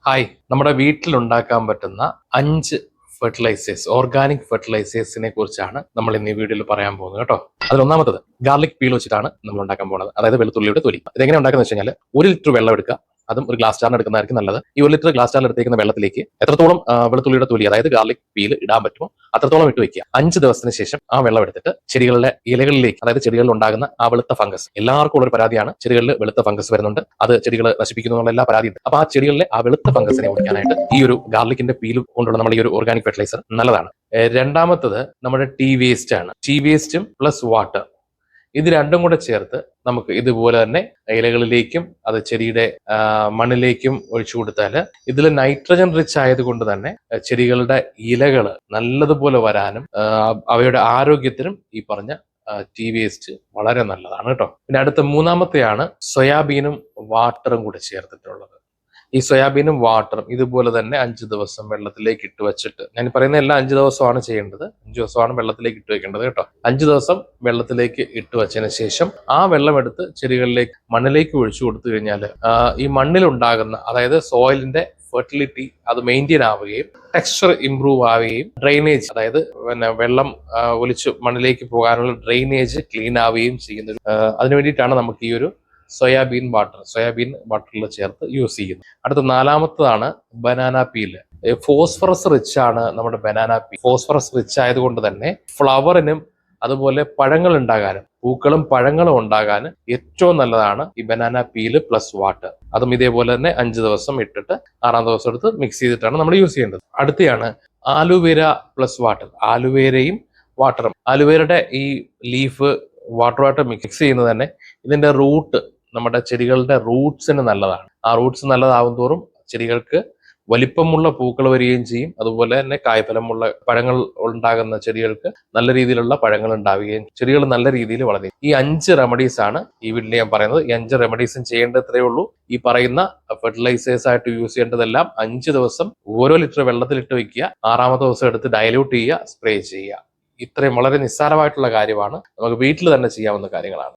Hi, നമ്മുടെ വീട്ടിലുണ്ടാക്കാൻ പറ്റുന്ന 5 fertilisers, organic ഫെർട്ടിലൈസേഴ്സിനെ കുറിച്ചാണ് നമ്മൾ ഇന്ന് ഈ വീഡിയോയിൽ പറയാൻ പോകുന്നത് കേട്ടോ. അതിലൊന്നാമത്തത് ഗാർലിക് പീൽ വെച്ചിട്ടാണ് നമ്മൾ ഉണ്ടാക്കാൻ പോകുന്നത്. അതായത് വെളുത്തുള്ളിയുടെ തൊലി. ഇതെങ്ങനെ ഉണ്ടാക്കുന്നത് വെച്ച് കഴിഞ്ഞാൽ 1 ലിറ്റർ വെള്ളം എടുക്കുക. അതും ഒരു ഗ്ലാസ് ജാറിന് എടുക്കുന്നതായിരിക്കും നല്ലത്. ഈ 1 ലിറ്റർ ഗ്ലാസ് ജാറിൽ എടുത്തേക്കുന്ന വെള്ളത്തിലേക്ക് എത്രത്തോളം വെളുത്തുള്ളിയുടെ തൊലി, അതായത് ഗാർലിക് പീൽ ഇടാൻ പറ്റുമോ അത്രത്തോളം ഇട്ട് വെക്കുക. 5 ദിവസത്തിന് ശേഷം ആ വെള്ളം എടുത്തിട്ട് ചെടികളുടെ ഇലകളിലേക്ക്, അതായത് ചെടികളിൽ ഉണ്ടാകുന്ന ആ വെളുത്ത ഫംഗസ്, എല്ലാവർക്കും ഉള്ള ഒരു പരാതിയാണ് ചെടികളിൽ വെളുത്ത ഫംഗസ് വരുന്നുണ്ട്, അത് ചെടികൾ നശിപ്പിക്കുന്നു എന്നുള്ള എല്ലാ പരാതിയുണ്ട്. അപ്പൊ ആ ചെടികളിലെ ആ വെളുത്ത ഫംഗസിനെ ഓടിക്കാനായിട്ട് ഈ ഒരു ഗാർലിക്കിന്റെ പീൽ കൊണ്ടുള്ള നമ്മുടെ ഈ ഒരു ഓർഗാനിക് ഫെർട്ടിലൈസർ നല്ലതാണ്. രണ്ടാമത്തത് നമ്മുടെ ടീ വേസ്റ്റ് ആണ്. ടീ വേസ്റ്റും പ്ലസ് വാട്ടർ, ഇത് രണ്ടും കൂടെ ചേർത്ത് നമുക്ക് ഇതുപോലെ തന്നെ ഇലകളിലേക്കും അത് ചെടിയുടെ മണ്ണിലേക്കും ഒഴിച്ചു കൊടുത്താൽ ഇതിൽ നൈട്രജൻ റിച്ച് ആയതുകൊണ്ട് തന്നെ ചെടികളുടെ ഇലകൾ നല്ലതുപോലെ വരാനും അവയുടെ ആരോഗ്യത്തിനും ഈ പറഞ്ഞ ടീ വേസ്റ്റ് വളരെ നല്ലതാണ് കേട്ടോ. പിന്നെ അടുത്ത മൂന്നാമത്തെയാണ് സോയാബീനും വാട്ടറും കൂടെ ചേർത്തിട്ടുള്ളത്. ഈ സോയാബീനും വാട്ടറും ഇതുപോലെ തന്നെ 5 ദിവസം വെള്ളത്തിലേക്ക് ഇട്ട് വെച്ചിട്ട്, ഞാൻ പറയുന്ന എല്ലാം 5 ദിവസമാണ് ചെയ്യേണ്ടത്, 5 ദിവസമാണ് വെള്ളത്തിലേക്ക് ഇട്ട് വെക്കേണ്ടത് കേട്ടോ. 5 ദിവസം വെള്ളത്തിലേക്ക് ഇട്ട് വെച്ചതിന് ശേഷം ആ വെള്ളം എടുത്ത് ചെടികളിലേക്ക്, മണ്ണിലേക്ക് ഒഴിച്ചു കൊടുത്തു കഴിഞ്ഞാൽ ഈ മണ്ണിലുണ്ടാകുന്ന, അതായത് സോയിലിന്റെ ഫെർട്ടിലിറ്റി അത് മെയിൻറ്റെയിൻ ആവുകയും ടെക്സ്ചർ ഇംപ്രൂവ് ആവുകയും ഡ്രെയിനേജ്, അതായത് വെള്ളം ഒലിച്ച് മണ്ണിലേക്ക് പോകാനുള്ള ഡ്രെയിനേജ് ക്ലീൻ ആവുകയും ചെയ്യുന്നത്. അതിനു വേണ്ടിയിട്ടാണ് നമുക്ക് ഈ ഒരു സോയാബീൻ വാട്ടറിൽ ചേർത്ത് യൂസ് ചെയ്യുന്നു. അടുത്ത നാലാമത്തതാണ് ബനാന പീല്. ഫോസ്ഫറസ് റിച്ച് ആണ് നമ്മുടെ ബനാന പീൽ. ഫോസ്ഫറസ് റിച്ച് ആയതുകൊണ്ട് തന്നെ ഫ്ലവറിനും അതുപോലെ പഴങ്ങൾ ഉണ്ടാകാനും, പൂക്കളും പഴങ്ങളും ഉണ്ടാകാനും ഏറ്റവും നല്ലതാണ് ഈ ബനാന പീല് പ്ലസ് വാട്ടർ. അതും ഇതേപോലെ തന്നെ 5 ദിവസം ഇട്ടിട്ട് 6ാം ദിവസം എടുത്ത് മിക്സ് ചെയ്തിട്ടാണ് നമ്മൾ യൂസ് ചെയ്യേണ്ടത്. അടുത്തയാണ് ആലുവേര പ്ലസ് വാട്ടർ. ആലുവേരയും വാട്ടറും, ആലുവേരയുടെ ഈ ലീഫ് വാട്ടറുമായിട്ട് മിക്സ് ചെയ്യുന്നത് തന്നെ ഇതിന്റെ റൂട്ട്, നമ്മുടെ ചെടികളുടെ റൂട്ട്സിന് നല്ലതാണ്. ആ റൂട്ട്സ് നല്ലതാവും തോറും ചെടികൾക്ക് വലിപ്പമുള്ള പൂക്കൾ വരികയും ചെയ്യും. അതുപോലെ തന്നെ കായ്ഫലമുള്ള പഴങ്ങൾ ഉണ്ടാകുന്ന ചെടികൾക്ക് നല്ല രീതിയിലുള്ള പഴങ്ങൾ ഉണ്ടാവുകയും ചെടികൾ നല്ല രീതിയിൽ വളരും. ഈ 5 റെമഡീസ് ആണ് ഈ വീട്ടിൽ ഞാൻ പറയുന്നത്. ഈ 5 റെമഡീസും ചെയ്യേണ്ടത് ഇത്രയേ ഉള്ളൂ. ഈ പറയുന്ന ഫെർട്ടിലൈസേഴ്സ് ആയിട്ട് യൂസ് ചെയ്യേണ്ടതെല്ലാം 5 ദിവസം ഓരോ ലിറ്റർ വെള്ളത്തിലിട്ട് വെക്കുക. 6ാമത്തെ ദിവസം എടുത്ത് ഡയലൂട്ട് ചെയ്യുക, സ്പ്രേ ചെയ്യുക. ഇത്രയും വളരെ നിസ്സാരമായിട്ടുള്ള കാര്യമാണ്, നമുക്ക് വീട്ടിൽ തന്നെ ചെയ്യാവുന്ന കാര്യങ്ങളാണ്.